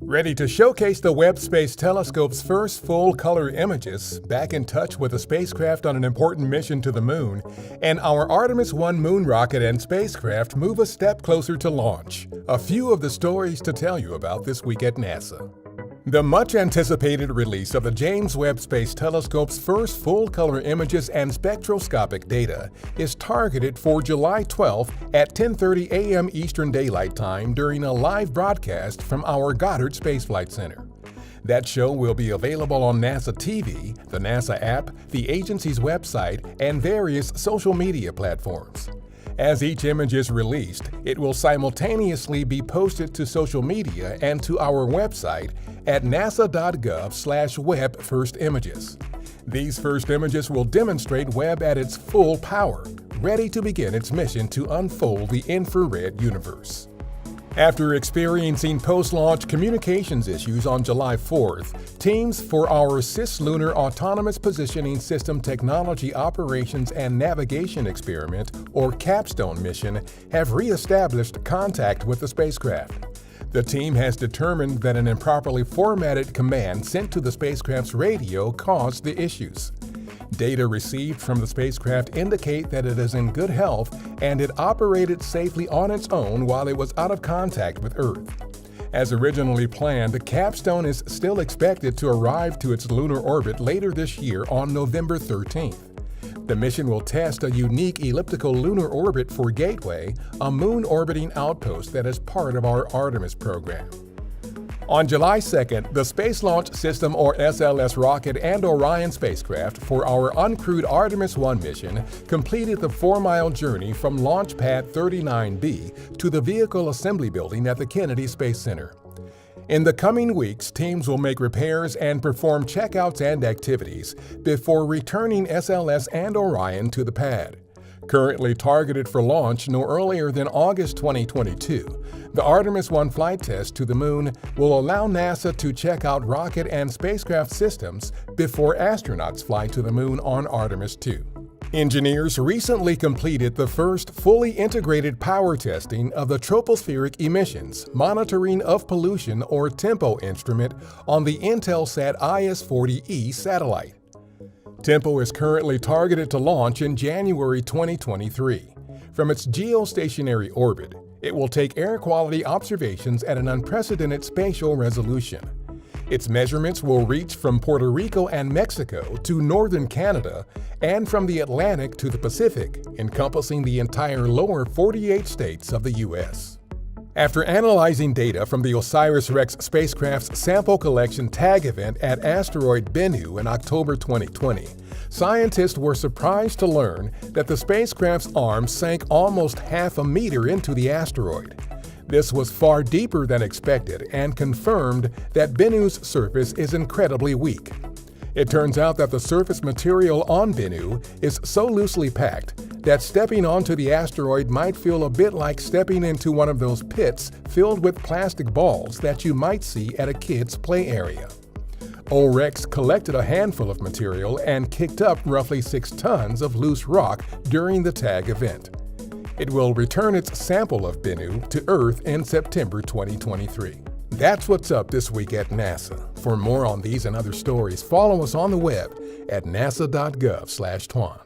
Ready to showcase the Webb Space Telescope's first full-color images, back in touch with a spacecraft on an important mission to the Moon, and our Artemis I Moon rocket and spacecraft move a step closer to launch. A few of the stories to tell you about this week at NASA. The much-anticipated release of the James Webb Space Telescope's first full-color images and spectroscopic data is targeted for July 12th at 10:30 a.m. Eastern Daylight Time during a live broadcast from our Goddard Space Flight Center. That show will be available on NASA TV, the NASA app, the agency's website, and various social media platforms. As each image is released, it will simultaneously be posted to social media and to our website at nasa.gov/Webb First Images. These first images will demonstrate Webb at its full power, ready to begin its mission to unfold the infrared universe. After experiencing post-launch communications issues on July 4th, teams for our Cislunar Autonomous Positioning System Technology Operations and Navigation Experiment, or CAPSTONE mission, have re-established contact with the spacecraft. The team has determined that an improperly formatted command sent to the spacecraft's radio caused the issues. Data received from the spacecraft indicate that it is in good health and it operated safely on its own while it was out of contact with Earth. As originally planned, the CAPSTONE is still expected to arrive to its lunar orbit later this year on November 13th. The mission will test a unique elliptical lunar orbit for Gateway, a moon-orbiting outpost that is part of our Artemis program. On July 2nd, the Space Launch System or SLS rocket and Orion spacecraft for our uncrewed Artemis I mission completed the 4-mile journey from Launch Pad 39B to the Vehicle Assembly Building at the Kennedy Space Center. In the coming weeks, teams will make repairs and perform checkouts and activities before returning SLS and Orion to the pad. Currently targeted for launch no earlier than August 2022, the Artemis I flight test to the Moon will allow NASA to check out rocket and spacecraft systems before astronauts fly to the Moon on Artemis II. Engineers recently completed the first fully integrated power testing of the Tropospheric Emissions Monitoring of Pollution or TEMPO instrument on the Intelsat IS-40E satellite. TEMPO is currently targeted to launch in January 2023. From its geostationary orbit, it will take air quality observations at an unprecedented spatial resolution. Its measurements will reach from Puerto Rico and Mexico to northern Canada and from the Atlantic to the Pacific, encompassing the entire lower 48 states of the U.S. After analyzing data from the OSIRIS-REx spacecraft's sample collection tag event at asteroid Bennu in October 2020, scientists were surprised to learn that the spacecraft's arm sank almost half a meter into the asteroid. This was far deeper than expected and confirmed that Bennu's surface is incredibly weak. It turns out that the surface material on Bennu is so loosely packed that stepping onto the asteroid might feel a bit like stepping into one of those pits filled with plastic balls that you might see at a kid's play area. OREX collected a handful of material and kicked up roughly 6 tons of loose rock during the tag event. It will return its sample of Bennu to Earth in September 2023. That's what's up this week at NASA. For more on these and other stories, follow us on the web at nasa.gov/twan.